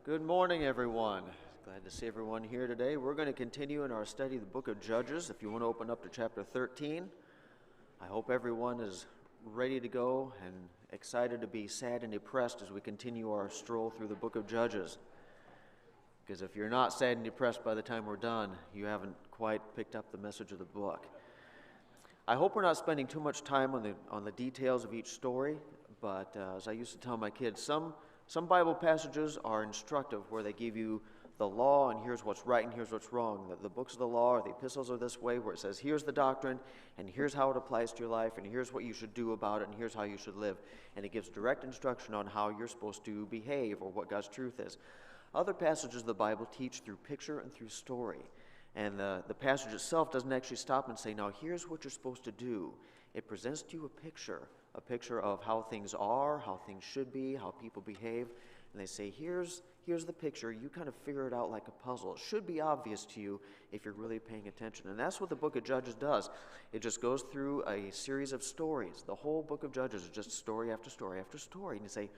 Good morning, everyone. Glad to see everyone here today. We're going to continue in our study of the book of Judges. If you want to open up to chapter 13, I hope everyone is ready to go and excited to be sad and depressed as we continue our stroll through the book of Judges. Because if you're not sad and depressed by the time we're done, you haven't quite picked up the message of the book. I hope we're not spending too much time on the details of each story, but as I used to tell my kids, some Bible passages are instructive where they give you the law and here's what's right and here's what's wrong. The books of the law or the epistles are this way where it says here's the doctrine and here's how it applies to your life and here's what you should do about it and here's how you should live. And it gives direct instruction on how you're supposed to behave or what God's truth is. Other passages of the Bible teach through picture and through story. And the passage itself doesn't actually stop and say, now here's what you're supposed to do. It presents to you a picture of how things are, how things should be, how people behave. And they say, here's the picture. You kind of figure it out like a puzzle. It should be obvious to you if you're really paying attention. And that's what the book of Judges does. It just goes through a series of stories. The whole book of Judges is just story after story after story. And you say,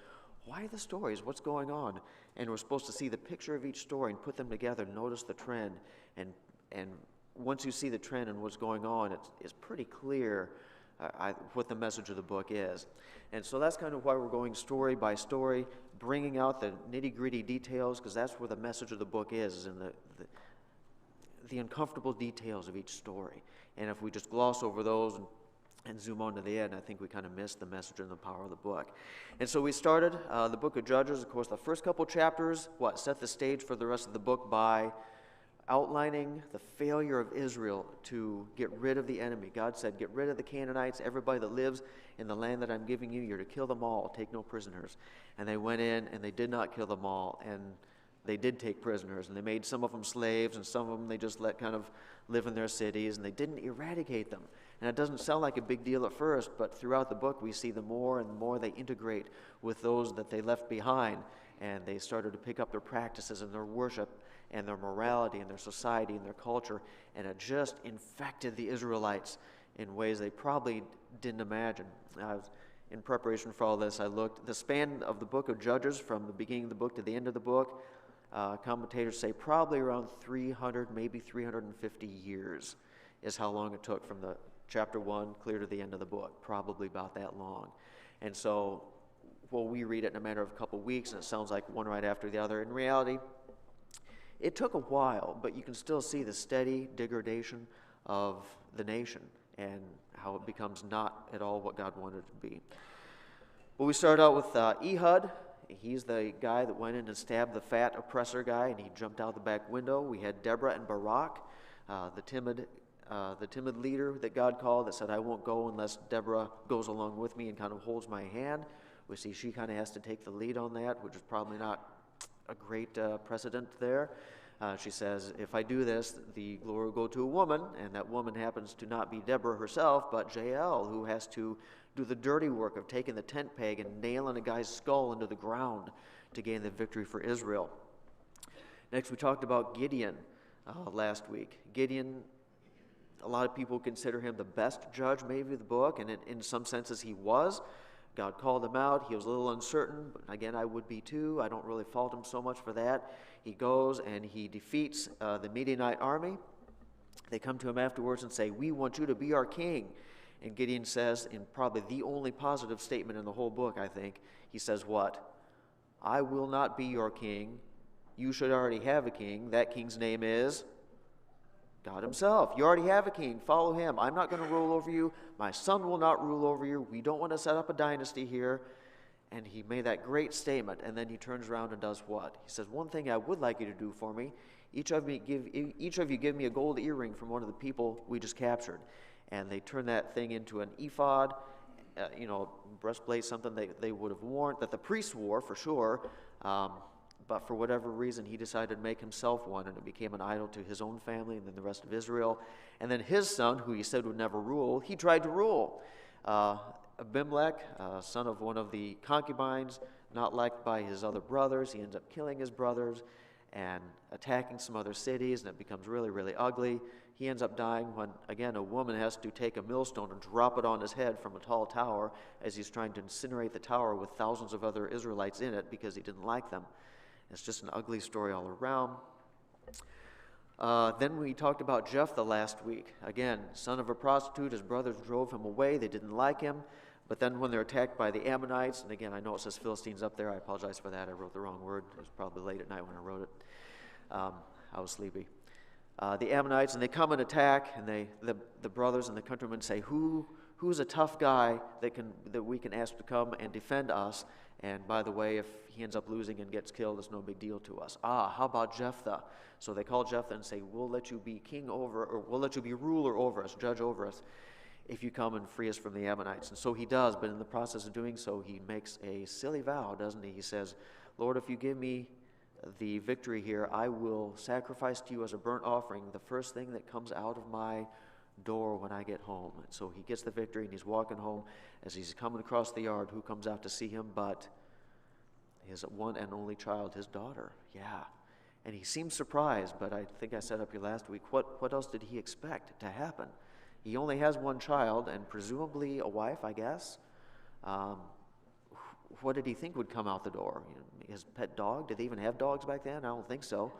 why the stories? What's going on? And we're supposed to see the picture of each story and put them together, notice the trend. And once you see the trend and what's going on, it's pretty clear what the message of the book is. And so that's kind of why we're going story by story, bringing out the nitty-gritty details, because that's where the message of the book is in the uncomfortable details of each story. And if we just gloss over those and zoom on to the end, I think we kind of miss the message and the power of the book. And so we started the book of Judges. Of course, the first couple chapters, set the stage for the rest of the book by outlining the failure of Israel to get rid of the enemy. God said, get rid of the Canaanites, everybody that lives in the land that I'm giving you, you're to kill them all, take no prisoners. And they went in and they did not kill them all, and they did take prisoners, and they made some of them slaves, and some of them they just let kind of live in their cities, and they didn't eradicate them. And it doesn't sound like a big deal at first, but throughout the book we see the more and more they integrate with those that they left behind, and they started to pick up their practices and their worship and their morality and their society and their culture, and it just infected the Israelites in ways they probably didn't imagine. In preparation for all this, I looked. The span of the book of Judges from the beginning of the book to the end of the book, commentators say probably around 300, maybe 350 years is how long it took from the chapter 1 clear to the end of the book, probably about that long. And so, we read it in a matter of a couple weeks, and it sounds like one right after the other. In reality, it took a while, but you can still see the steady degradation of the nation and how it becomes not at all what God wanted it to be. Well, we start out with Ehud. He's the guy that went in and stabbed the fat oppressor guy, and he jumped out the back window. We had Deborah and Barak, the timid leader that God called that said, I won't go unless Deborah goes along with me and kind of holds my hand. We see she kind of has to take the lead on that, which is probably not a great precedent there. She says, if I do this, the glory will go to a woman, and that woman happens to not be Deborah herself, but Jael, who has to do the dirty work of taking the tent peg and nailing a guy's skull into the ground to gain the victory for Israel. Next, we talked about Gideon last week. Gideon, a lot of people consider him the best judge maybe of the book, and in some senses he was. God called him out. He was a little uncertain, but again, I would be too. I don't really fault him so much for that. He goes and he defeats the Midianite army. They come to him afterwards and say, we want you to be our king. And Gideon says, in probably the only positive statement in the whole book, I think, he says what? I will not be your king. You should already have a king. That king's name is God himself. You already have a king. Follow him. I'm not going to rule over you. My son will not rule over you. We don't want to set up a dynasty here. And he made that great statement, and then he turns around and does what? He says, one thing I would like you to do for me, each of you give me a gold earring from one of the people we just captured. And they turn that thing into an ephod, breastplate, something they would have worn, that the priests wore for sure, but for whatever reason, he decided to make himself one, and it became an idol to his own family and then the rest of Israel. And then his son, who he said would never rule, he tried to rule. Abimelech, son of one of the concubines, not liked by his other brothers. He ends up killing his brothers and attacking some other cities, and it becomes really, really ugly. He ends up dying when, again, a woman has to take a millstone and drop it on his head from a tall tower as he's trying to incinerate the tower with thousands of other Israelites in it because he didn't like them. It's just an ugly story all around. Then we talked about Jephthah last week. Again, son of a prostitute, his brothers drove him away. They didn't like him. But then when they're attacked by the Ammonites, and again, I know it says Philistines up there. I apologize for that. I wrote the wrong word. It was probably late at night when I wrote it. I was sleepy. The Ammonites, and they come and attack, and the brothers and the countrymen say, who's a tough guy that we can ask to come and defend us? And by the way, if he ends up losing and gets killed, it's no big deal to us. How about Jephthah? So they call Jephthah and say, we'll let you be king over, or we'll let you be ruler over us, judge over us, if you come and free us from the Ammonites. And so he does, but in the process of doing so, he makes a silly vow, doesn't he? He says, Lord, if you give me the victory here, I will sacrifice to you as a burnt offering the first thing that comes out of my door when I get home. And so he gets the victory, and he's walking home. As he's coming across the yard, who comes out to see him but his one and only child, his daughter? Yeah. And he seems surprised, but I think I said up here last week, what else did he expect to happen? He only has one child, and presumably a wife, I guess. What did he think would come out the door? His pet dog? Did they even have dogs back then? I don't think so.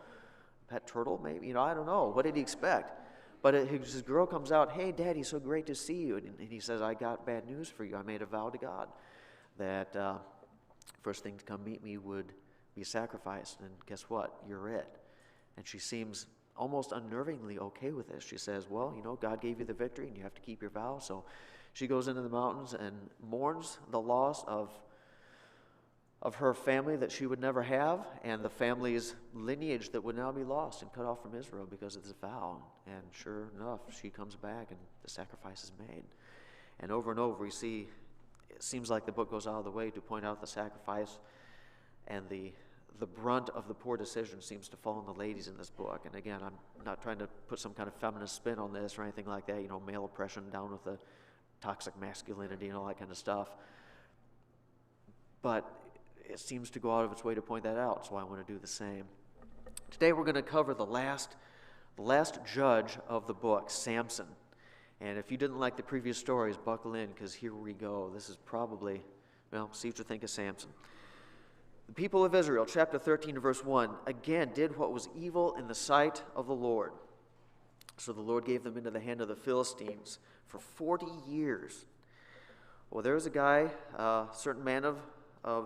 Pet turtle, maybe? I don't know. What did he expect? But his girl comes out, hey, Daddy, so great to see you. And he says, I got bad news for you. I made a vow to God that first thing to come meet me would be sacrificed. And guess what? You're it. And she seems almost unnervingly okay with this. She says, well, God gave you the victory, and you have to keep your vow. So she goes into the mountains and mourns the loss of her family that she would never have, and the family's lineage that would now be lost and cut off from Israel because of this vow. And sure enough, she comes back, and the sacrifice is made. And over we see, it seems like the book goes out of the way to point out the sacrifice, and the brunt of the poor decision seems to fall on the ladies in this book. And again, I'm not trying to put some kind of feminist spin on this or anything like that, male oppression down with the toxic masculinity and all that kind of stuff. But it seems to go out of its way to point that out, so I want to do the same. Today we're going to cover the last judge of the book, Samson. And if you didn't like the previous stories, buckle in, because here we go. This is probably, see what you think of Samson. The people of Israel, chapter 13, verse 1, again did what was evil in the sight of the Lord. So the Lord gave them into the hand of the Philistines for 40 years. Well, there was a guy, a certain man of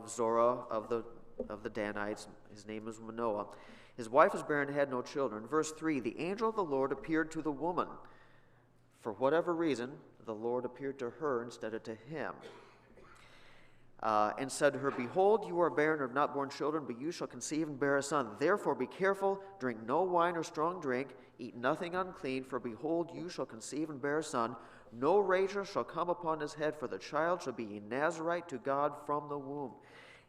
Zorah, of the Danites. His name was Manoah. His wife was barren and had no children. Verse 3, the angel of the Lord appeared to the woman. For whatever reason, the Lord appeared to her instead of to him. And said to her, behold, you are barren and have not borne children, but you shall conceive and bear a son. Therefore be careful, drink no wine or strong drink, eat nothing unclean, for behold, you shall conceive and bear a son. No razor shall come upon his head, for the child shall be a Nazarite to God from the womb.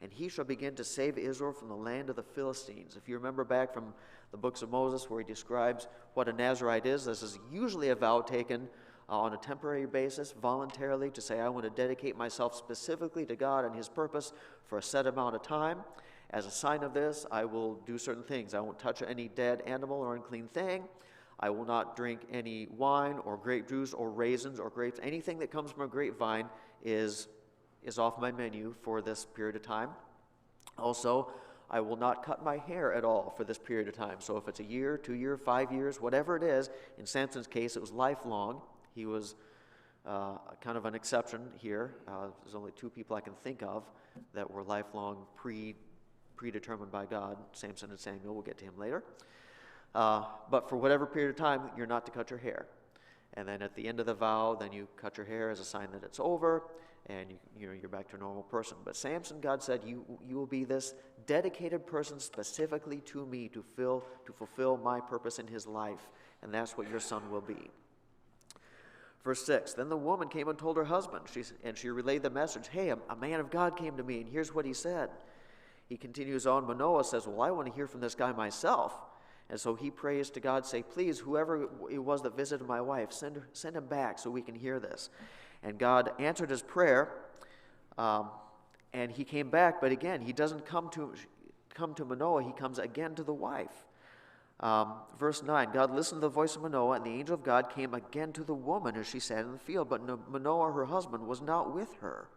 And he shall begin to save Israel from the land of the Philistines. If you remember back from the books of Moses where he describes what a Nazarite is, this is usually a vow taken on a temporary basis, voluntarily, to say, I want to dedicate myself specifically to God and his purpose for a set amount of time. As a sign of this, I will do certain things. I won't touch any dead animal or unclean thing. I will not drink any wine or grape juice or raisins or grapes. Anything that comes from a grapevine is off my menu for this period of time. Also, I will not cut my hair at all for this period of time. So if it's a year, 2 years, 5 years, whatever it is, in Samson's case, it was lifelong. He was kind of an exception here. There's only 2 people I can think of that were lifelong, predetermined by God, Samson and Samuel. We'll get to him later. But for whatever period of time, you're not to cut your hair. And then at the end of the vow, then you cut your hair as a sign that it's over, and you're back to a normal person. But Samson, God said, you will be this dedicated person specifically to me to fulfill my purpose in his life, and that's what your son will be. Verse 6, then the woman came and told her husband, and she relayed the message, hey, a man of God came to me, and here's what he said. He continues on, Manoah says, well, I want to hear from this guy myself. And so he prays to God, say, please, whoever it was that visited my wife, send him back so we can hear this. And God answered his prayer, and he came back, but again, he doesn't come to Manoah, he comes again to the wife. Verse 9, God listened to the voice of Manoah, and the angel of God came again to the woman as she sat in the field, but Manoah, her husband, was not with her.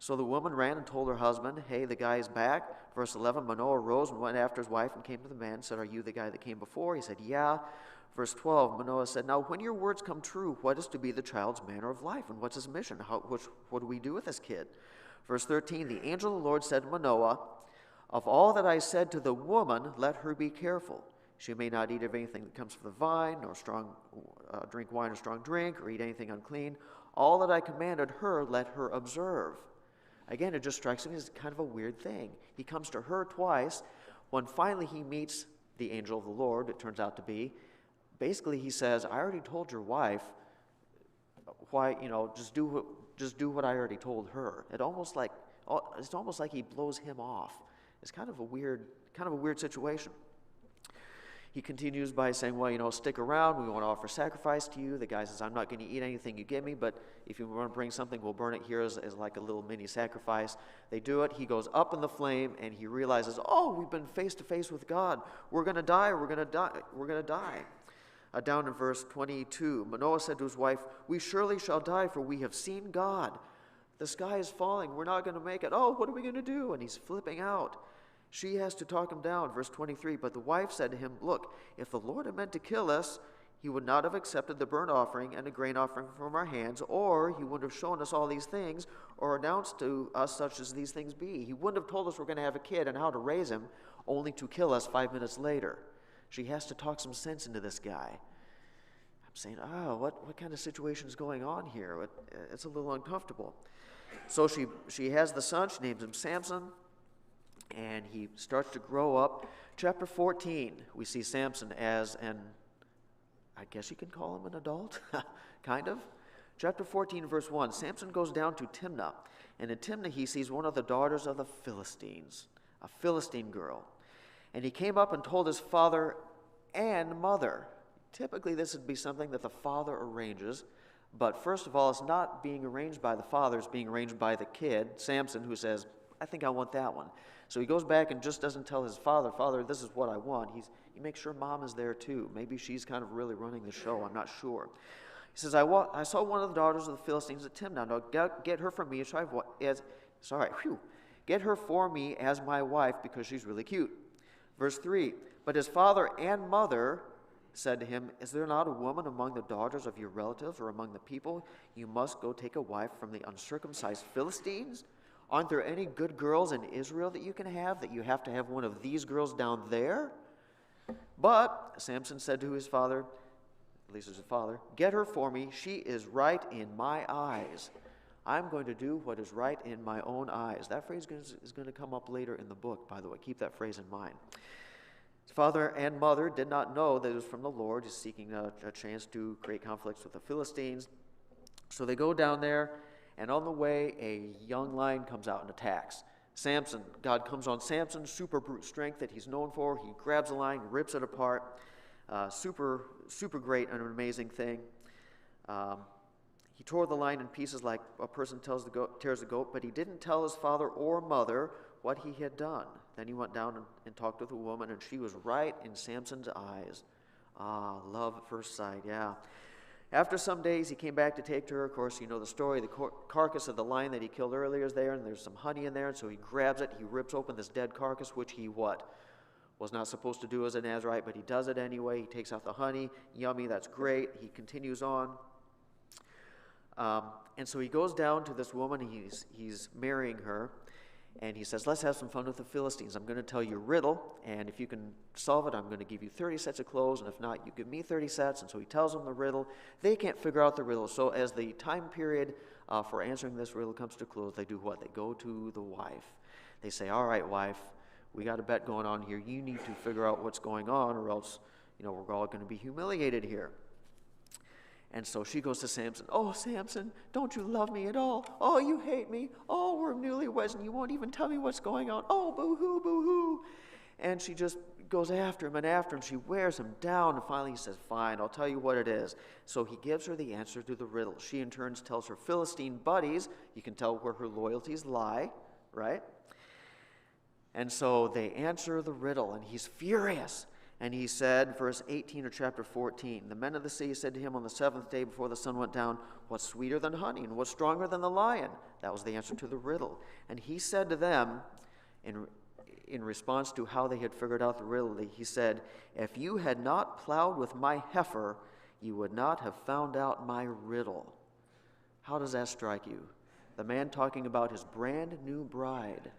So the woman ran and told her husband, hey, the guy is back. Verse 11, Manoah rose and went after his wife and came to the man and said, are you the guy that came before? He said, yeah. Verse 12, Manoah said, now when your words come true, what is to be the child's manner of life? And what's his mission? What do we do with this kid? Verse 13, the angel of the Lord said to Manoah, of all that I said to the woman, let her be careful. She may not eat of anything that comes from the vine, nor drink wine or strong drink, or eat anything unclean. All that I commanded her, let her observe. Again, it just strikes me as kind of a weird thing. He comes to her twice. When finally he meets the angel of the Lord, it turns out to be, basically he says, I already told your wife, why, just do what I already told her. It's almost like he blows him off. It's kind of a weird situation. He continues by saying, well, stick around. We want to offer sacrifice to you. The guy says, I'm not going to eat anything you give me, but if you want to bring something, we'll burn it here as like a little mini sacrifice. They do it. He goes up in the flame, and he realizes, we've been face to face with God. We're going to die. We're going to die. Down in verse 22, Manoah said to his wife, we surely shall die, for we have seen God. The sky is falling. We're not going to make it. What are we going to do? And he's flipping out. She has to talk him down. Verse 23, but the wife said to him, look, if the Lord had meant to kill us, he would not have accepted the burnt offering and the grain offering from our hands, or he wouldn't have shown us all these things, or announced to us such as these things be. He wouldn't have told us we're going to have a kid and how to raise him, only to kill us 5 minutes later. She has to talk some sense into this guy. I'm saying, what kind of situation is going on here? It's a little uncomfortable. So she has the son. She names him Samson. And he starts to grow up. Chapter 14, we see Samson as I guess you can call him an adult, kind of. Chapter 14, verse 1, Samson goes down to Timnah. And in Timnah he sees one of the daughters of the Philistines, a Philistine girl. And he came up and told his father and mother. Typically this would be something that the father arranges. But first of all, it's not being arranged by the father, it's being arranged by the kid, Samson, who says, I think I want that one. So he goes back and just doesn't tell his father, Father, this is what I want. He makes sure mom is there too. Maybe she's kind of really running the show. I'm not sure. He says, I saw one of the daughters of the Philistines at Timnah. Now get her for me get her for me as my wife because she's really cute. Verse 3, but his father and mother said to him, is there not a woman among the daughters of your relatives or among the people? You must go take a wife from the uncircumcised Philistines? Aren't there any good girls in Israel that you can have, that you have to have one of these girls down there? But Samson said to his father, at least his father, get her for me. She is right in my eyes. I'm going to do what is right in my own eyes. That phrase is going to come up later in the book, by the way. Keep that phrase in mind. His father and mother did not know that it was from the Lord. He's seeking a chance to create conflicts with the Philistines. So they go down there. And on the way, a young lion comes out and attacks. Samson, God comes on Samson, super brute strength that he's known for. He grabs the lion, rips it apart. Super great and an amazing thing. He tore the lion in pieces like a person tears the goat, but he didn't tell his father or mother what he had done. Then he went down and talked with a woman, and she was right in Samson's eyes. Love at first sight, yeah. After some days, he came back to take to her. Of course, you know the story. The carcass of the lion that he killed earlier is there, and there's some honey in there. And so he grabs it. He rips open this dead carcass, which he was not supposed to do as a Nazirite, but he does it anyway. He takes out the honey. Yummy, that's great. He continues on. And so he goes down to this woman. He's marrying her. And he says, let's have some fun with the Philistines. I'm going to tell you a riddle, and if you can solve it, I'm going to give you 30 sets of clothes, and if not, you give me 30 sets. And so he tells them the riddle. They can't figure out the riddle. So as the time period for answering this riddle comes to close, they do what? They go to the wife. They say, all right, wife, we got a bet going on here. You need to figure out what's going on, or else, we're all going to be humiliated here. And so she goes to Samson. Oh, Samson, don't you love me at all? Oh, you hate me. Oh, we're newlyweds and you won't even tell me what's going on. Oh, boo-hoo, boo-hoo. And she just goes after him and after him. She wears him down. And finally he says, fine, I'll tell you what it is. So he gives her the answer to the riddle. She in turn tells her Philistine buddies. You can tell where her loyalties lie, right? And so they answer the riddle and he's furious. And he said, verse 18 of chapter 14, the men of the city said to him on the seventh day before the sun went down, what's sweeter than honey, and what's stronger than the lion? That was the answer to the riddle. And he said to them, in response to how they had figured out the riddle, he said, if you had not plowed with my heifer, you would not have found out my riddle. How does that strike you? The man talking about his brand new bride.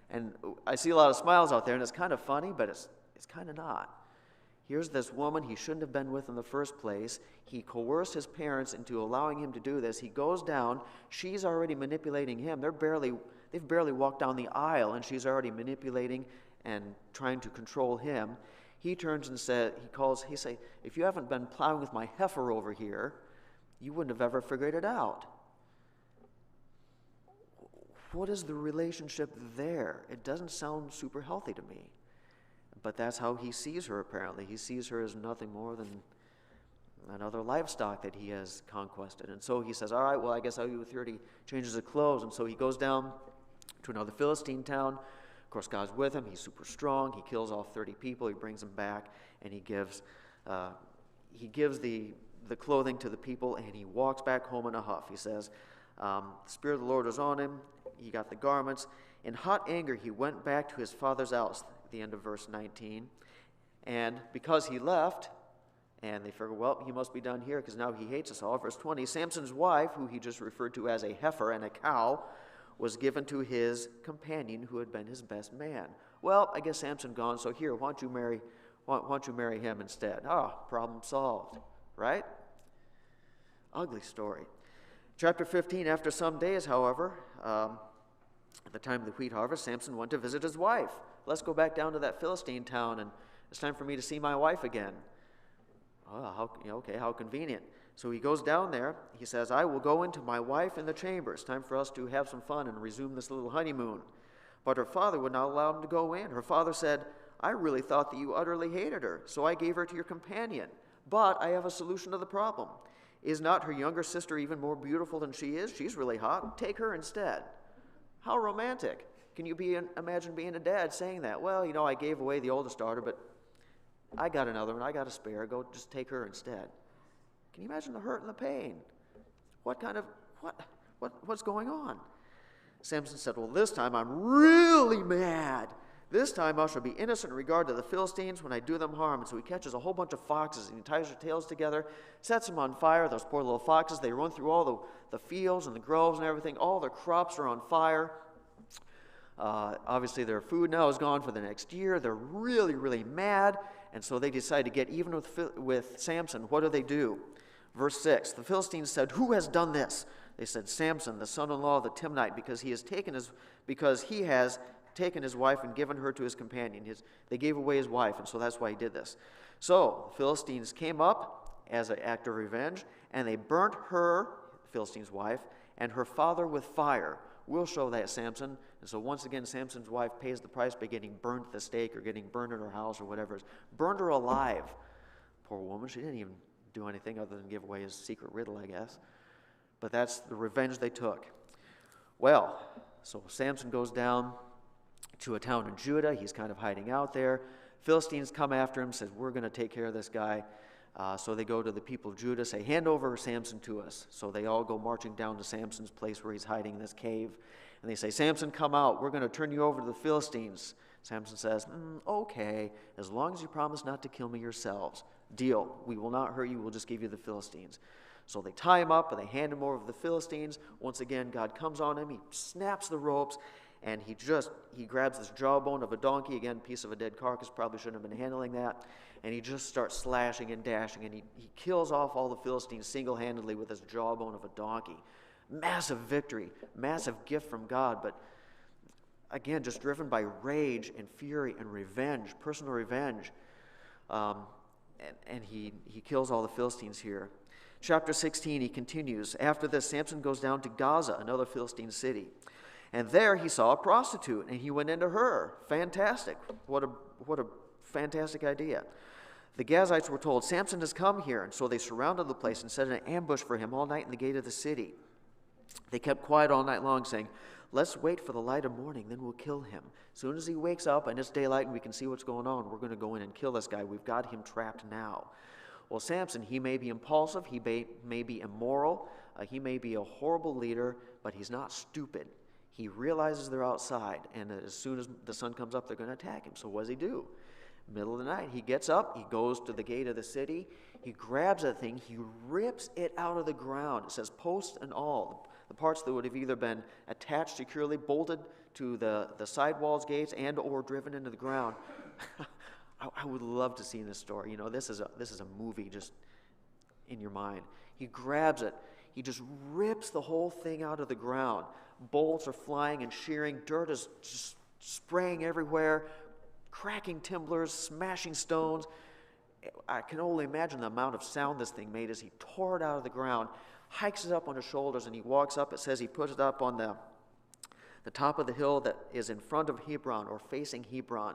And I see a lot of smiles out there, and it's kind of funny, but it's kind of not. Here's this woman he shouldn't have been with in the first place. He coerced his parents into allowing him to do this. He goes down. She's already manipulating him. They've barely walked down the aisle, and she's already manipulating and trying to control him. He turns and says, he say, if you haven't been plowing with my heifer over here, you wouldn't have ever figured it out. What is the relationship there? It doesn't sound super healthy to me. But that's how he sees her, apparently. He sees her as nothing more than another livestock that he has conquested. And so he says, all right, well, I guess I'll be with you. He changes his clothes. And so he goes down to another Philistine town. Of course, God's with him. He's super strong. He kills off 30 people. He brings them back, and he gives the clothing to the people, and he walks back home in a huff. He says, the Spirit of the Lord was on him. He got the garments. In hot anger, he went back to his father's house, at the end of verse 19. And because he left, and they figure, well, he must be done here because now he hates us all. Verse 20, Samson's wife, who he just referred to as a heifer and a cow, was given to his companion who had been his best man. Well, I guess Samson gone, so here, why don't you marry him instead? Problem solved, right? Ugly story. Chapter 15, after some days, however, at the time of the wheat harvest, Samson went to visit his wife. Let's go back down to that Philistine town, and it's time for me to see my wife again. How convenient. So he goes down there. He says, I will go into my wife in the chamber. It's time for us to have some fun and resume this little honeymoon. But her father would not allow him to go in. Her father said, I really thought that you utterly hated her, so I gave her to your companion. But I have a solution to the problem. Is not her younger sister even more beautiful than she is? She's really hot. Take her instead. How romantic. Can you imagine being a dad saying that? Well, I gave away the oldest daughter, but I got another one. I got a spare. Go just take her instead. Can you imagine the hurt and the pain? What's going on? Samson said, well, this time I'm really mad. This time I shall be innocent in regard to the Philistines when I do them harm. And so he catches a whole bunch of foxes and he ties their tails together, sets them on fire. Those poor little foxes, they run through all the fields and the groves and everything. All their crops are on fire. Obviously their food now is gone for the next year. They're really, really mad. And so they decide to get even with Samson. What do? Verse 6, the Philistines said, who has done this? They said, Samson, the son-in-law of the Timnite, because he has taken his wife and given her to his companion. They gave away his wife, and so that's why he did this. So the Philistines came up as an act of revenge, and they burnt her, the Philistine's wife, and her father with fire. We'll show that, Samson. And so once again, Samson's wife pays the price by getting burnt at the stake or getting burned in her house or whatever. Burned her alive. Poor woman, she didn't even do anything other than give away his secret riddle, I guess. But that's the revenge they took. Well, so Samson goes down to a town in Judah. He's kind of hiding out there. Philistines come after him, says, we're going to take care of this guy. So they go to the people of Judah, say, hand over Samson to us. So they all go marching down to Samson's place where he's hiding in this cave. And they say, Samson, come out. We're going to turn you over to the Philistines. Samson says, okay, as long as you promise not to kill me yourselves. Deal. We will not hurt you. We'll just give you the Philistines. So they tie him up and they hand him over to the Philistines. Once again, God comes on him. He snaps the ropes. And he grabs this jawbone of a donkey, again, piece of a dead carcass, probably shouldn't have been handling that, and he just starts slashing and dashing, and he kills off all the Philistines single-handedly with this jawbone of a donkey. Massive victory, massive gift from God, but again, just driven by rage and fury and revenge, personal revenge. And he kills all the Philistines here. Chapter 16, he continues. After this, Samson goes down to Gaza, another Philistine city. And there he saw a prostitute, and he went into her. Fantastic. What a fantastic idea. The Gazites were told, Samson has come here. And so they surrounded the place and set an ambush for him all night in the gate of the city. They kept quiet all night long, saying, Let's wait for the light of morning, then we'll kill him. As soon as he wakes up and it's daylight and we can see what's going on, we're going to go in and kill this guy. We've got him trapped now. Well, Samson, he may be impulsive, he may be immoral, he may be a horrible leader, but he's not stupid. He realizes they're outside, and as soon as the sun comes up, they're going to attack him. So what does he do? Middle of the night, he gets up, he goes to the gate of the city, he grabs that thing, he rips it out of the ground. It says posts and all, the parts that would have either been attached securely, bolted to the sidewalls, gates, and or driven into the ground. I would love to see this story. You know, this is a movie just in your mind. He grabs it, he just rips the whole thing out of the ground. Bolts are flying and shearing, dirt is just spraying everywhere, cracking timblers, smashing stones. I can only imagine the amount of sound this thing made as he tore it out of the ground, hikes it up on his shoulders, and he walks up. It says he puts it up on the top of the hill that is in front of Hebron or facing Hebron.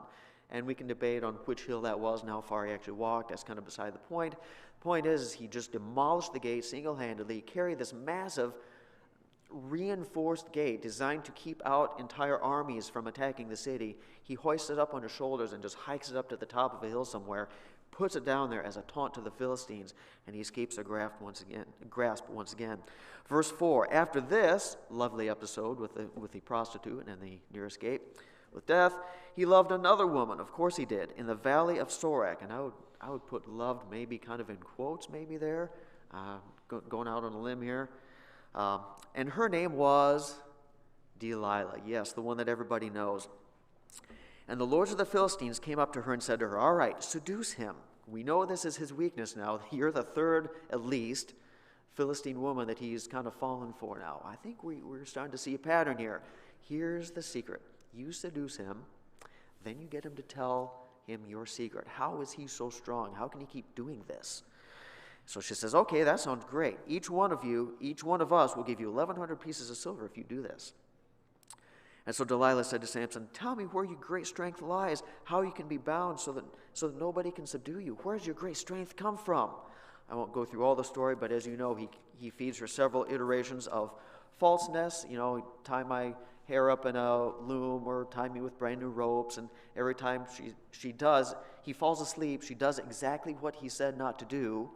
And we can debate on which hill that was and how far he actually walked. That's kind of beside the point. The point is he just demolished the gate single-handedly. He carried this massive reinforced gate designed to keep out entire armies from attacking the city. He hoists it up on his shoulders and just hikes it up to the top of a hill somewhere, puts it down there as a taunt to the Philistines, and he escapes their grasp once again. Verse 4, after this lovely episode with the prostitute and the nearest gate with death, he loved another woman. Of course he did, in the valley of Sorek. And I would put loved maybe kind of in quotes maybe there, going out on a limb here. And her name was Delilah. Yes, the one that everybody knows. And the lords of the Philistines came up to her and said to her, all right, seduce him. We know this is his weakness now. You're the third, at least, Philistine woman that he's kind of fallen for now. I think we're starting to see a pattern here. Here's the secret. You seduce him, then you get him to tell him your secret. How is he so strong? How can he keep doing this? So she says, okay, that sounds great. Each one of us will give you 1,100 pieces of silver if you do this. And so Delilah said to Samson, tell me where your great strength lies, how you can be bound so that nobody can subdue you. Where does your great strength come from? I won't go through all the story, but as you know, he feeds her several iterations of falseness. You know, tie my hair up in a loom or tie me with brand new ropes, and every time he falls asleep, she does exactly what he said not to do.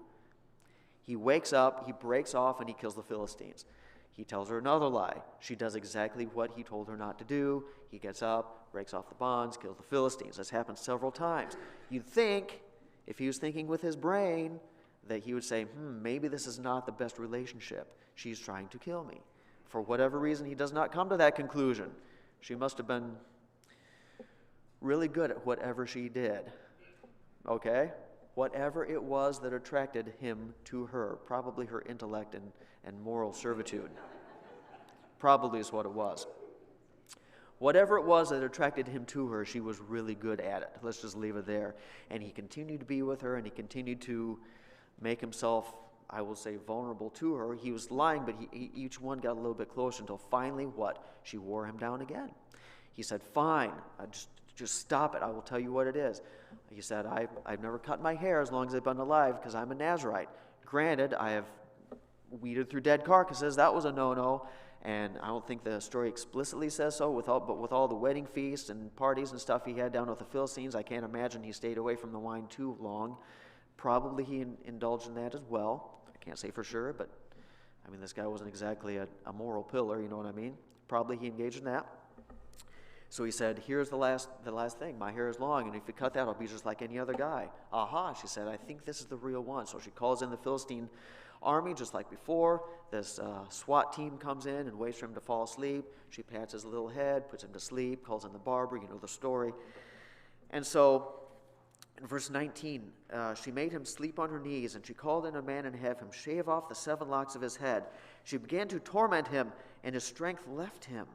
He wakes up, he breaks off, and he kills the Philistines. He tells her another lie. She does exactly what he told her not to do. He gets up, breaks off the bonds, kills the Philistines. This happened several times. You'd think, if he was thinking with his brain, that he would say, maybe this is not the best relationship. She's trying to kill me. For whatever reason, he does not come to that conclusion. She must have been really good at whatever she did. Okay? Whatever it was that attracted him to her, probably her intellect and moral servitude. Probably is what it was. Whatever it was that attracted him to her, she was really good at it. Let's just leave it there. And he continued to be with her, and he continued to make himself, I will say, vulnerable to her. He was lying, but each one got a little bit closer until finally what? She wore him down again. He said, fine, just stop it. I will tell you what it is. He said, I've never cut my hair as long as I've been alive because I'm a Nazirite. Granted, I have weeded through dead carcasses. That was a no-no. And I don't think the story explicitly says so, but with all the wedding feasts and parties and stuff he had down with the Philistines, I can't imagine he stayed away from the wine too long. Probably he indulged in that as well. I can't say for sure, but I mean, this guy wasn't exactly a moral pillar, you know what I mean? Probably he engaged in that. So he said, here's the last thing. My hair is long, and if you cut that, I'll be just like any other guy. Aha, she said, I think this is the real one. So she calls in the Philistine army just like before. This SWAT team comes in and waits for him to fall asleep. She pats his little head, puts him to sleep, calls in the barber. You know the story. And so in verse 19, she made him sleep on her knees, and she called in a man and have him shave off the 7 locks of his head. She began to torment him, and his strength left him.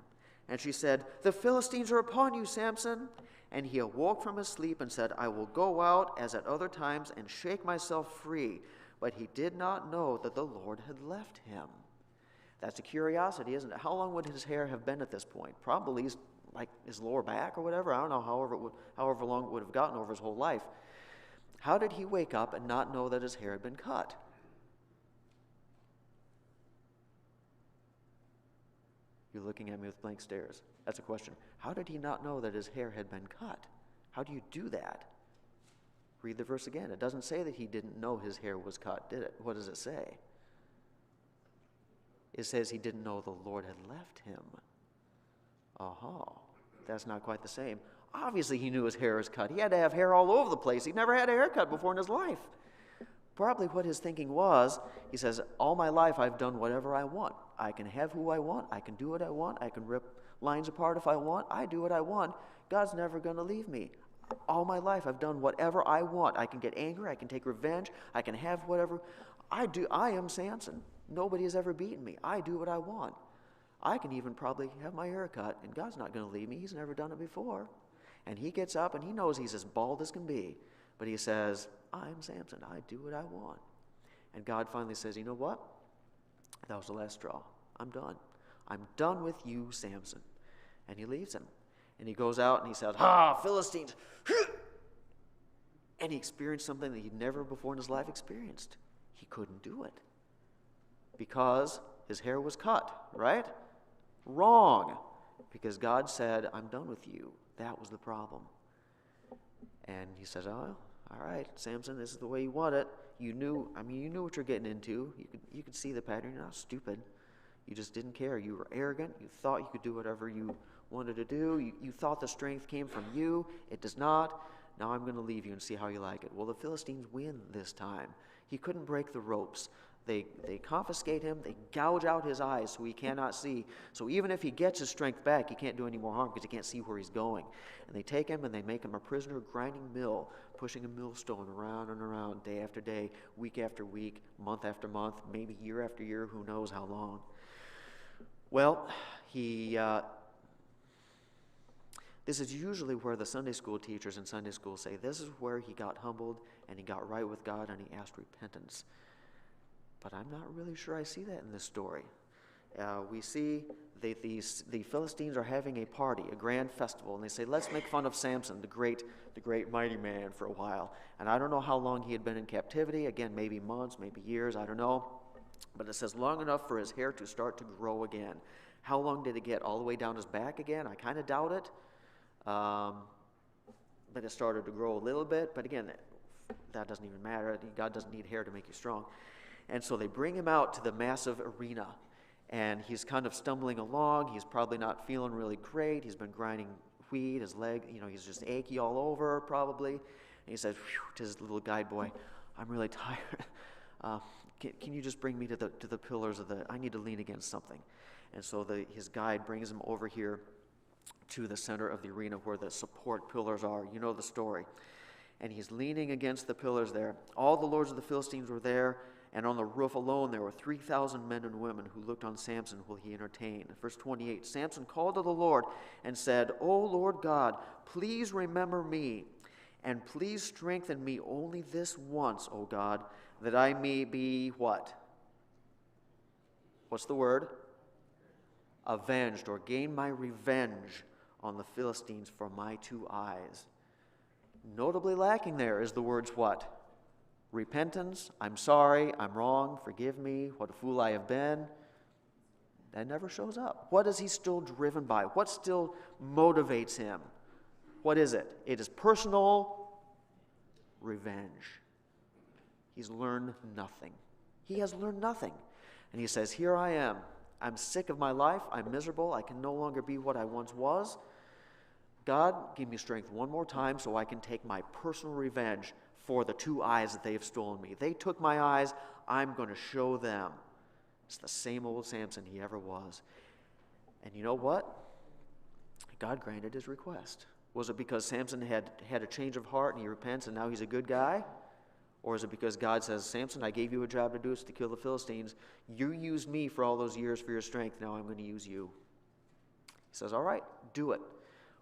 And she said, the Philistines are upon you, Samson. And he awoke from his sleep and said, I will go out as at other times and shake myself free. But he did not know that the Lord had left him. That's a curiosity, isn't it? How long would his hair have been at this point? Probably like his lower back or whatever. I don't know, however long it would have gotten over his whole life. How did he wake up and not know that his hair had been cut? You're looking at me with blank stares. That's a question. How did he not know that his hair had been cut? How do you do that? Read the verse again. It doesn't say that he didn't know his hair was cut, did it? What does it say? It says he didn't know the Lord had left him. That's not quite the same. Obviously he knew his hair was cut. He had to have hair all over the place. He never had a haircut before in his life. Probably what his thinking was, he says, all my life I've done whatever I want. I can have who I want. I can do what I want. I can rip lines apart if I want. I do what I want. God's never going to leave me. All my life I've done whatever I want. I can get angry. I can take revenge. I can have whatever I do. I am Samson. Nobody has ever beaten me. I do what I want. I can even probably have my hair cut, and God's not going to leave me. He's never done it before. And he gets up, and he knows he's as bald as can be. But he says, I'm Samson. I do what I want. And God finally says, you know what? That was the last straw. I'm done. I'm done with you, Samson. And he leaves him. And he goes out and he says, Philistines. And he experienced something that he'd never before in his life experienced. He couldn't do it. Because his hair was cut, right? Wrong. Because God said, I'm done with you. That was the problem. And he says, oh, all right, Samson, this is the way you want it. You knew what you're getting into. You could see the pattern. You're not stupid. You just didn't care. You were arrogant. You thought you could do whatever you wanted to do. You thought the strength came from you. It does not. Now I'm going to leave you and see how you like it. Well, the Philistines win this time. He couldn't break the ropes. They confiscate him. They gouge out his eyes so he cannot see. So even if he gets his strength back, he can't do any more harm because he can't see where he's going. And they take him and they make him a prisoner grinding mill, pushing a millstone around and around day after day, week after week, month after month, maybe year after year, who knows how long. Well, this is usually where the Sunday school teachers in Sunday school say this is where he got humbled and he got right with God and he asked repentance. But I'm not really sure I see that in this story. We see that the Philistines are having a party, a grand festival, and they say, let's make fun of Samson, the great mighty man, for a while. And I don't know how long he had been in captivity. Again, maybe months, maybe years, I don't know. But it says long enough for his hair to start to grow again. How long did it get? All the way down his back again? I kind of doubt it. But it started to grow a little bit. But again, that doesn't even matter. God doesn't need hair to make you strong. And so they bring him out to the massive arena. And he's kind of stumbling along. He's probably not feeling really great. He's been grinding wheat. His leg, he's just achy all over probably. And he says to his little guide boy, I'm really tired. Can you just bring me to the pillars I need to lean against something. And so his guide brings him over here to the center of the arena where the support pillars are. You know the story. And he's leaning against the pillars there. All the lords of the Philistines were there. And on the roof alone there were 3,000 men and women who looked on Samson while he entertained. Verse 28, Samson called to the Lord and said, O Lord God, please remember me, and please strengthen me only this once, O God, that I may be what? What's the word? Avenged, or gain my revenge on the Philistines for my 2 eyes. Notably lacking there is the words what? Repentance, I'm sorry, I'm wrong, forgive me, what a fool I have been. That never shows up. What is he still driven by? What still motivates him? What is it? It is personal revenge. He's learned nothing. He has learned nothing. And he says, here I am. I'm sick of my life. I'm miserable. I can no longer be what I once was. God, give me strength one more time so I can take my personal revenge for the 2 eyes that they have stolen me. They took my eyes. I'm going to show them. It's the same old Samson he ever was. And you know what? God granted his request. Was it because Samson had a change of heart and he repents and now he's a good guy? Or is it because God says, Samson, I gave you a job to do, it's to kill the Philistines. You used me for all those years for your strength. Now I'm going to use you. He says, all right, do it.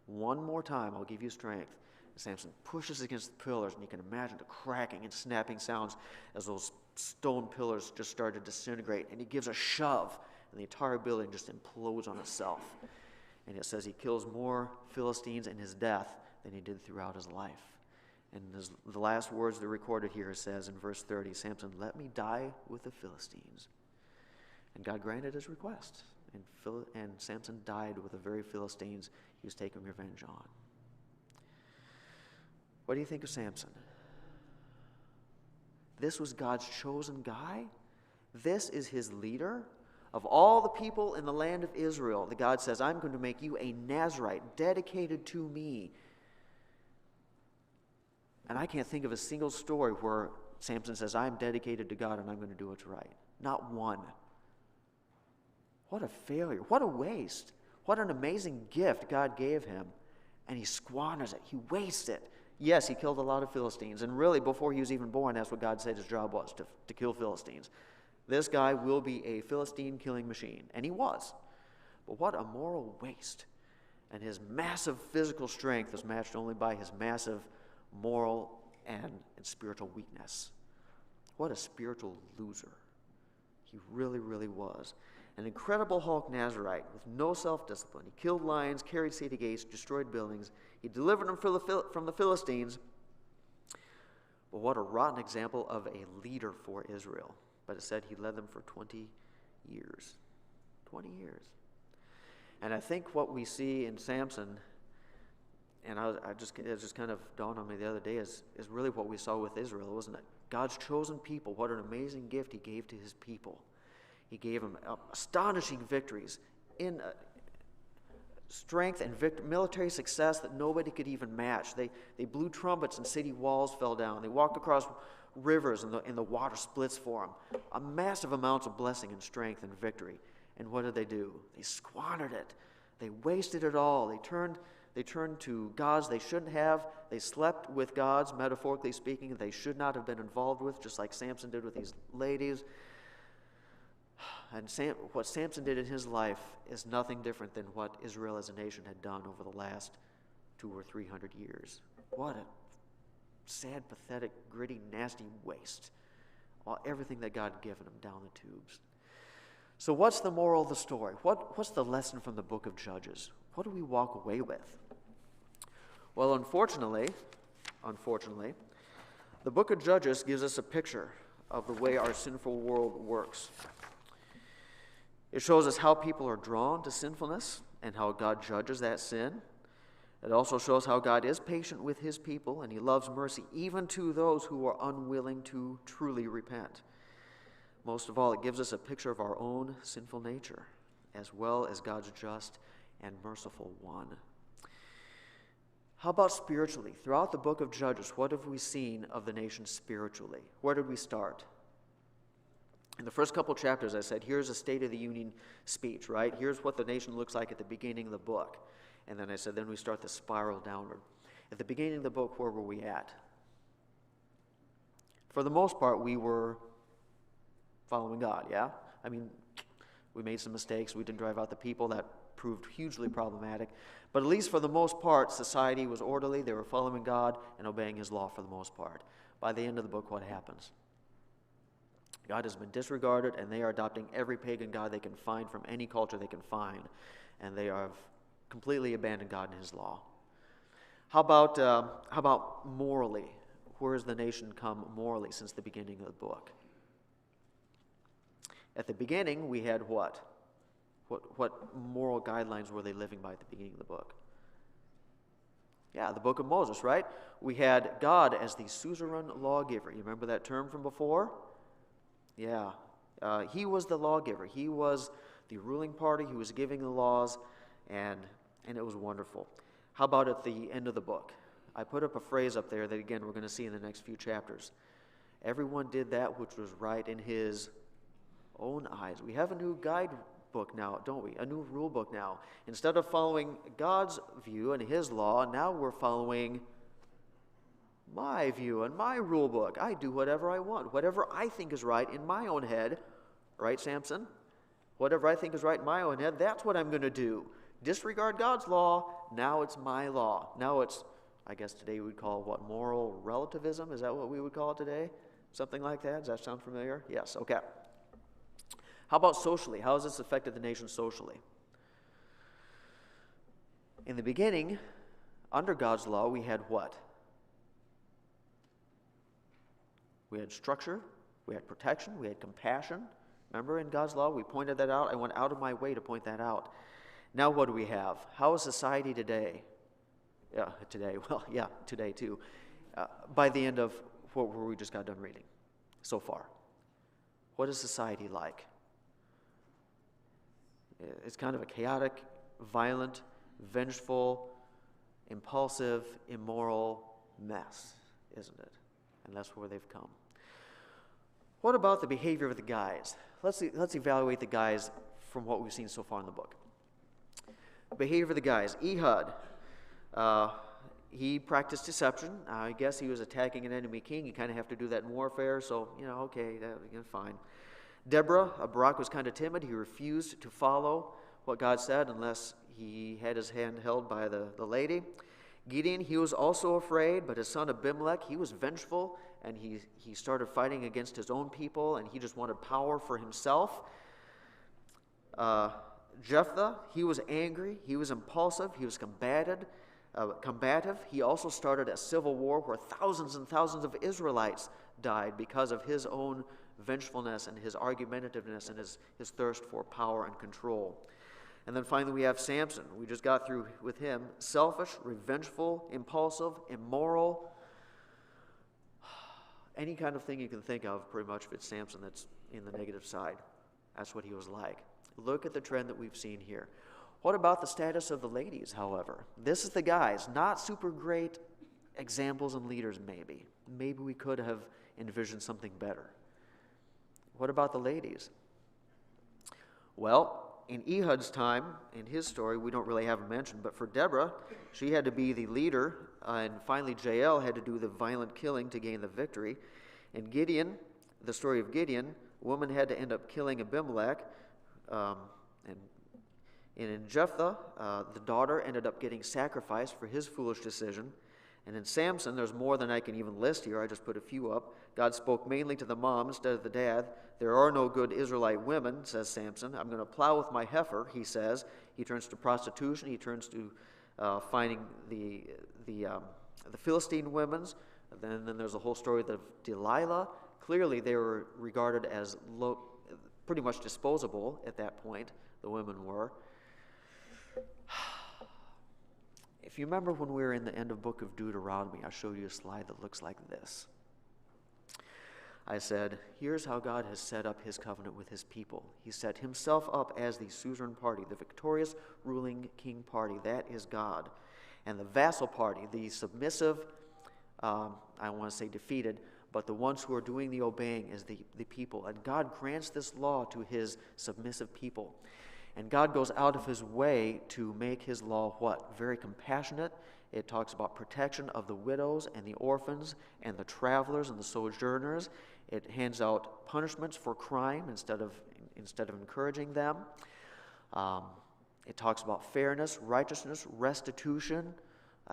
One more time, I'll give you strength. Samson pushes against the pillars, and you can imagine the cracking and snapping sounds as those stone pillars just start to disintegrate. And he gives a shove, and the entire building just implodes on itself. And it says he kills more Philistines in his death than he did throughout his life. And the last words that are recorded here says in verse 30, Samson, let me die with the Philistines. And God granted his request. and Samson died with the very Philistines he was taking revenge on. What do you think of Samson? This was God's chosen guy? This is his leader? Of all the people in the land of Israel, the God says, I'm going to make you a Nazirite, dedicated to me. And I can't think of a single story where Samson says, I'm dedicated to God and I'm going to do what's right. Not one. What a failure. What a waste. What an amazing gift God gave him. And he squanders it. He wastes it. Yes, he killed a lot of Philistines. And really, before he was even born, that's what God said his job was, to kill Philistines. This guy will be a Philistine killing machine. And he was. But what a moral waste. And his massive physical strength was matched only by his massive moral and spiritual weakness. What a spiritual loser. He really, really was. An incredible Hulk Nazirite with no self-discipline. He killed lions, carried city gates, destroyed buildings. He delivered them from the Philistines. But what a rotten example of a leader for Israel. But it said he led them for 20 years. 20 years. And I think what we see in Samson, and it just kind of dawned on me the other day, is really what we saw with Israel, wasn't it? God's chosen people, what an amazing gift he gave to his people. He gave them astonishing victories in strength and military success that nobody could even match. They blew trumpets and city walls fell down. They walked across rivers and the water splits for them. A massive amounts of blessing and strength and victory. And what did they do? They squandered it. They wasted it all. They turned to gods they shouldn't have. They slept with gods, metaphorically speaking, they should not have been involved with, just like Samson did with these ladies. And what Samson did in his life is nothing different than what Israel as a nation had done over the last 200 or 300 years. What a sad, pathetic, gritty, nasty waste. Everything that God had given him down the tubes. So what's the moral of the story? What's the lesson from the book of Judges? What do we walk away with? Well, unfortunately, the book of Judges gives us a picture of the way our sinful world works. It shows us how people are drawn to sinfulness and how God judges that sin. It also shows how God is patient with his people and he loves mercy even to those who are unwilling to truly repent. Most of all, it gives us a picture of our own sinful nature as well as God's just and merciful one. How about spiritually? Throughout the book of Judges, what have we seen of the nation spiritually? Where did we start? In the first couple chapters, I said, here's a State of the Union speech, right? Here's what the nation looks like at the beginning of the book. And then I said, then we start the spiral downward. At the beginning of the book, where were we at? For the most part, we were following God, yeah? I mean, we made some mistakes. We didn't drive out the people. That proved hugely problematic. But at least for the most part, society was orderly. They were following God and obeying his law for the most part. By the end of the book, what happens? God has been disregarded, and they are adopting every pagan god they can find from any culture they can find, and they have completely abandoned God and his law. How about morally? Where has the nation come morally since the beginning of the book? At the beginning, we had what? What moral guidelines were they living by at the beginning of the book? Yeah, the book of Moses, right? We had God as the suzerain lawgiver. You remember that term from before? Yeah. He was the lawgiver. He was the ruling party. He was giving the laws, and it was wonderful. How about at the end of the book? I put up a phrase up there that, again, we're going to see in the next few chapters. Everyone did that which was right in his own eyes. We have a new guidebook now, don't we? A new rule book now. Instead of following God's view and his law, now we're following my view and my rule book. I do whatever I want, whatever I think is right in my own head. Right, Samson? Whatever I think is right in my own head, that's what I'm going to do. Disregard God's law, now it's my law. Now it's, I guess today we'd call what, moral relativism? Is that what we would call it today? Something like that? Does that sound familiar? Yes, okay. How about socially? How has this affected the nation socially? In the beginning, under God's law, we had what? We had structure, we had protection, we had compassion, Remember in God's law, we pointed that out. I went out of my way to point that out. Now what do we have? How is society today? Today too. By the end of what we just got done reading so far. What is society like? It's kind of a chaotic, violent, vengeful, impulsive, immoral mess, isn't it? And that's where they've come. What about the behavior of the guys? Let's evaluate the guys from what we've seen so far in the book. Behavior of the guys. Ehud, he practiced deception. I guess he was attacking an enemy king. You kind of have to do that in warfare, so, okay, fine. Deborah, Barak was kind of timid. He refused to follow what God said unless he had his hand held by the lady. Gideon, he was also afraid, but his son Abimelech, he was vengeful, and he started fighting against his own people, and he just wanted power for himself. Jephthah, he was angry, he was impulsive, he was combative. He also started a civil war where thousands and thousands of Israelites died because of his own vengefulness and his argumentativeness and his thirst for power and control. And then finally we have Samson. We just got through with him. Selfish, revengeful, impulsive, immoral. Any kind of thing you can think of pretty much fits Samson that's in the negative side. That's what he was like. Look at the trend that we've seen here. What about the status of the ladies, however? This is the guys. Not super great examples and leaders, maybe. Maybe we could have envisioned something better. What about the ladies? Well, in Ehud's time, in his story, we don't really have a mention, but for Deborah, she had to be the leader, and finally Jael had to do the violent killing to gain the victory. In Gideon, the story of Gideon, a woman had to end up killing Abimelech, and in Jephthah, the daughter ended up getting sacrificed for his foolish decision. And in Samson, there's more than I can even list here. I just put a few up. God spoke mainly to the mom instead of the dad. There are no good Israelite women, says Samson. I'm going to plow with my heifer, he says. He turns to prostitution. He turns to finding the Philistine women's. Then there's a whole story of Delilah. Clearly, they were regarded as pretty much disposable at that point. The women were. If you remember when we were in the end of book of Deuteronomy, I showed you a slide that looks like this. I said, here's how God has set up his covenant with his people. He set himself up as the suzerain party, the victorious ruling king party. That is God. And the vassal party, the submissive, I don't want to say defeated, but the ones who are doing the obeying is the people. And God grants this law to his submissive people. And God goes out of his way to make his law what? Very compassionate. It talks about protection of the widows and the orphans and the travelers and the sojourners. It hands out punishments for crime instead of encouraging them. It talks about fairness, righteousness, restitution,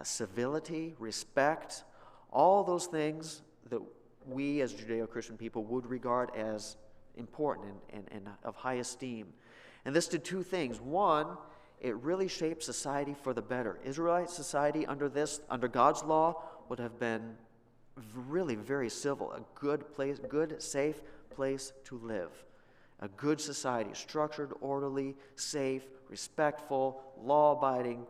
civility, respect, all those things that we as Judeo-Christian people would regard as important and of high esteem. And this did two things. One, it really shaped society for the better. Israelite society under God's law would have been really very civil, a good place, good, safe place to live. A good society, structured, orderly, safe, respectful, law-abiding.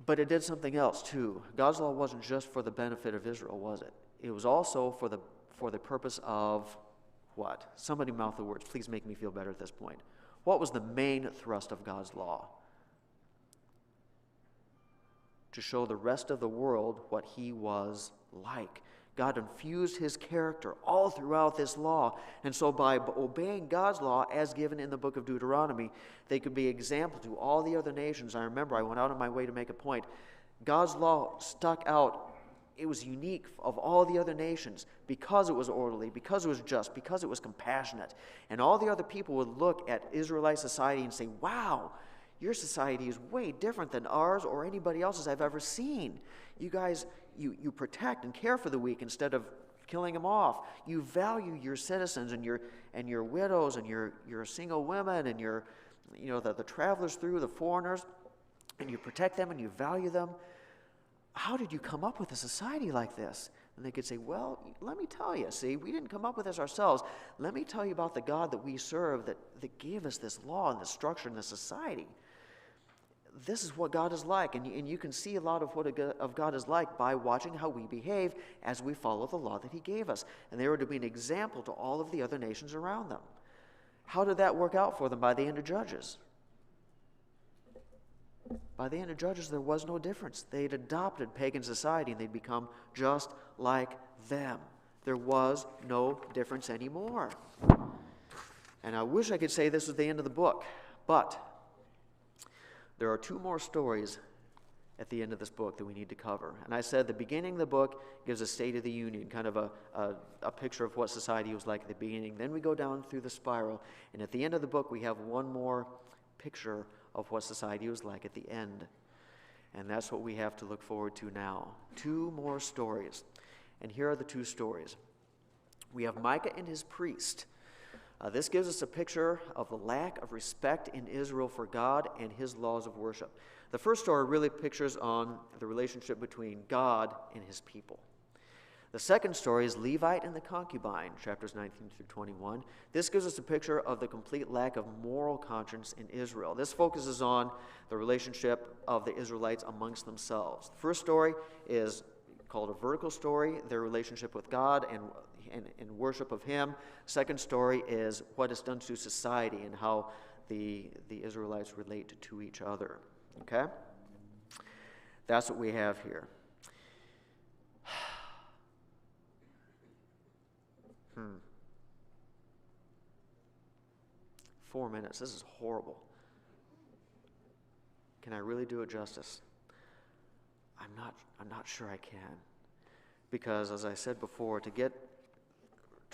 But it did something else too. God's law wasn't just for the benefit of Israel, was it? It was also for the purpose of what? Somebody mouth the words. Please make me feel better at this point. What was the main thrust of God's law? To show the rest of the world what he was like. God infused his character all throughout this law. And so by obeying God's law as given in the book of Deuteronomy, they could be example to all the other nations. I remember I went out of my way to make a point. God's law stuck out. It was unique of all the other nations because it was orderly, because it was just, because it was compassionate. And all the other people would look at Israelite society and say, wow, your society is way different than ours or anybody else's I've ever seen. You guys, you protect and care for the weak instead of killing them off. You value your citizens and your widows and your single women and the travelers through, the foreigners, and you protect them and you value them. How did you come up with a society like this? And they could say, well, let me tell you, see, we didn't come up with this ourselves. Let me tell you about the God that we serve that gave us this law and this structure and this society. This is what God is like, and you can see a lot of what of God is like by watching how we behave as we follow the law that he gave us. And they were to be an example to all of the other nations around them. How did that work out for them by the end of Judges? By the end of Judges, there was no difference. They'd adopted pagan society, and they'd become just like them. There was no difference anymore. And I wish I could say this was the end of the book, but there are 2 more stories at the end of this book that we need to cover. And I said the beginning of the book gives a State of the Union, kind of a picture of what society was like at the beginning. Then we go down through the spiral, and at the end of the book we have one more picture of what society was like at the end. And that's what we have to look forward to now. 2 more stories. And here are the 2 stories. We have Micah and his priest. This gives us a picture of the lack of respect in Israel for God and his laws of worship. The first story really pictures on the relationship between God and his people. The second story is Levite and the concubine, chapters 19 through 21. This gives us a picture of the complete lack of moral conscience in Israel. This focuses on the relationship of the Israelites amongst themselves. The first story is called a vertical story, their relationship with God and worship of him. Second story is what it's done to society and how the Israelites relate to each other. Okay? That's what we have here. 4 minutes. This is horrible. Can I really do it justice? I'm not sure I can. Because as I said before, to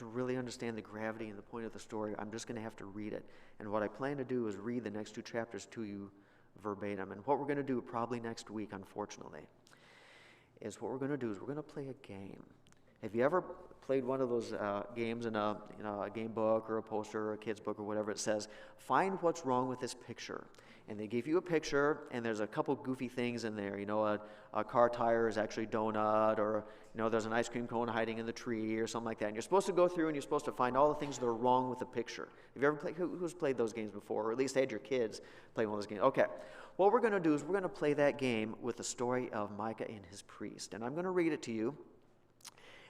really understand the gravity and the point of the story, I'm just going to have to read it. And what I plan to do is read the next 2 chapters to you verbatim. And what we're going to do probably next week, unfortunately, is we're going to play a game. Have you ever played one of those games in a game book or a poster or a kid's book or whatever? It says, find what's wrong with this picture. And they give you a picture, and there's a couple goofy things in there. A car tire is actually donut, or there's an ice cream cone hiding in the tree, or something like that. And you're supposed to go through and you're supposed to find all the things that are wrong with the picture. Have you ever played? Who's played those games before, or at least had your kids play one of those games? Okay. What we're going to do is we're going to play that game with the story of Micah and his priest, and I'm going to read it to you.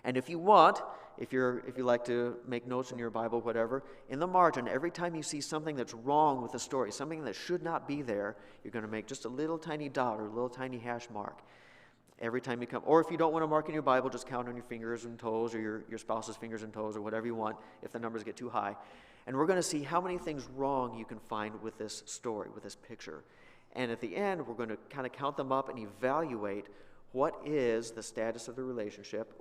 And if you want, if you like to make notes in your Bible, whatever, in the margin, every time you see something that's wrong with the story, something that should not be there, you're going to make just a little tiny dot or a little tiny hash mark every time you come. Or if you don't want to mark in your Bible, just count on your fingers and toes, or your spouse's fingers and toes, or whatever you want if the numbers get too high. And we're going to see how many things wrong you can find with this story, with this picture. And at the end, we're going to kind of count them up and evaluate what is the status of the relationship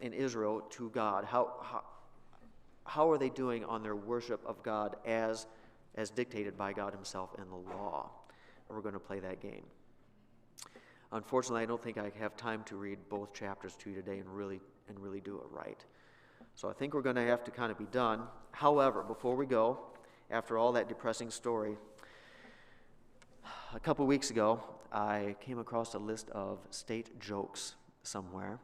in Israel to God. How are they doing on their worship of God as dictated by God himself in the law? And we're going to play that game. Unfortunately, I don't think I have time to read both chapters to you today and really do it right. So I think we're going to have to kind of be done. However, before we go, after all that depressing story, a couple weeks ago, I came across a list of state jokes somewhere.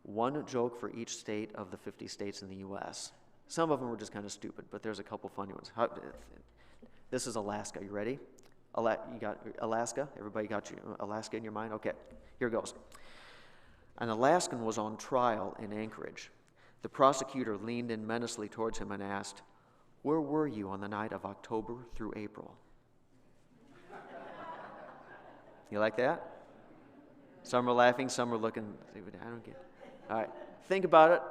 1 joke for each state of the 50 states in the U.S. Some of them were just kind of stupid, but there's a couple funny ones. This is Alaska. You ready? You got Alaska? Everybody got Alaska in your mind? Okay, here goes. An Alaskan was on trial in Anchorage. The prosecutor leaned in menacingly towards him and asked, "Where were you on the night of October through April?" You like that? Some are laughing, some are looking. I don't get it. All right, think about it.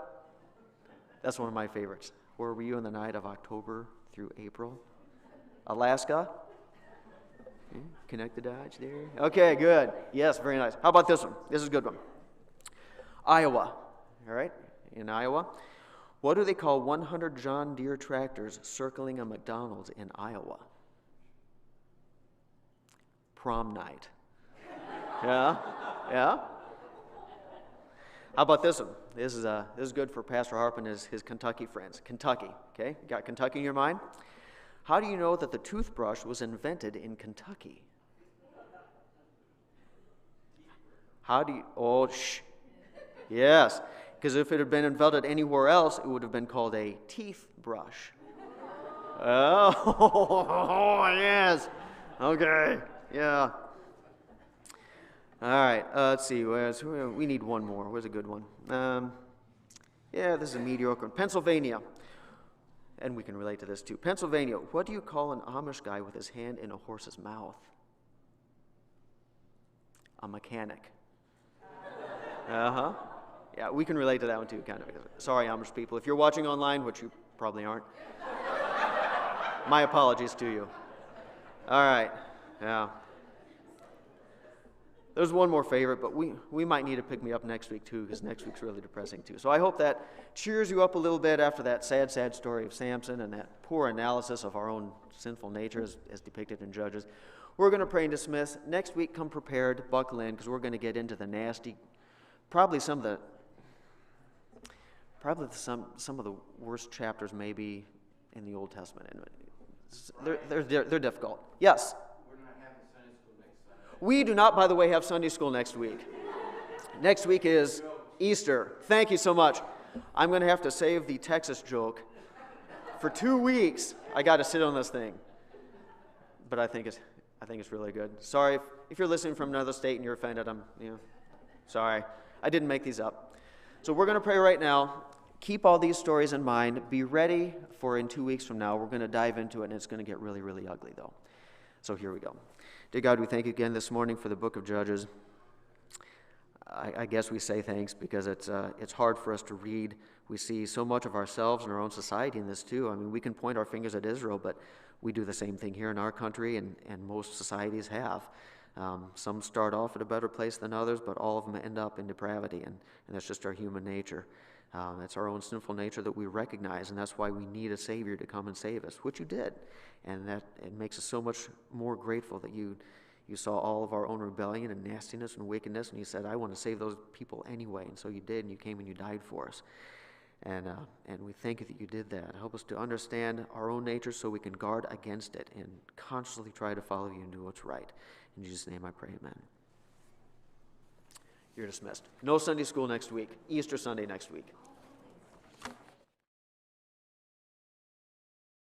That's one of my favorites. Where were you on the night of October through April? Alaska? Connect the dots there. Okay, good. Yes, very nice. How about this one? This is a good one. Iowa. All right, in Iowa. What do they call 100 John Deere tractors circling a McDonald's in Iowa? Prom night. Yeah? How about this one? This is good for Pastor Harp and his Kentucky friends. Kentucky, okay? You got Kentucky in your mind? How do you know that the toothbrush was invented in Kentucky? Yes, because if it had been invented anywhere else, it would have been called a teeth brush. Oh, yes. Okay, yeah. All right, let's see. We need one more. Where's a good one? Yeah, this is a mediocre one. Pennsylvania. And we can relate to this too. Pennsylvania. What do you call an Amish guy with his hand in a horse's mouth? A mechanic. Uh-huh. Yeah, we can relate to that one too, kind of. Sorry, Amish people. If you're watching online, which you probably aren't, my apologies to you. All right. Yeah. There's one more favorite, but we might need to pick me up next week too, because next week's really depressing too. So I hope that cheers you up a little bit after that sad, sad story of Samson and that poor analysis of our own sinful nature as depicted in Judges. We're going to pray and dismiss. Next week, come prepared, buckle in, because we're going to get into the nasty, probably some of the worst chapters maybe in the Old Testament. They're difficult. Yes. We do not, by the way, have Sunday school next week. Next week is Easter. Thank you so much. I'm going to have to save the Texas joke. For 2 weeks, I got to sit on this thing. But I think it's really good. Sorry if you're listening from another state and you're offended. Sorry. I didn't make these up. So we're going to pray right now. Keep all these stories in mind. Be ready for in 2 weeks from now. We're going to dive into it, and it's going to get really, really ugly, though. So here we go. Dear God, we thank you again this morning for the book of Judges. I guess we say thanks because it's hard for us to read. We see so much of ourselves and our own society in this too. I mean, we can point our fingers at Israel, but we do the same thing here in our country, and most societies have. Some start off at a better place than others, but all of them end up in depravity, and that's just our human nature. That's our own sinful nature that we recognize, and that's why we need a Savior to come and save us, which you did. And that it makes us so much more grateful that you saw all of our own rebellion and nastiness and wickedness, and you said, I want to save those people anyway. And so you did, and you came and you died for us. And we thank you that you did that. Help us to understand our own nature so we can guard against it and constantly try to follow you and do what's right. In Jesus' name I pray, amen. You're dismissed. No Sunday school next week. Easter Sunday next week.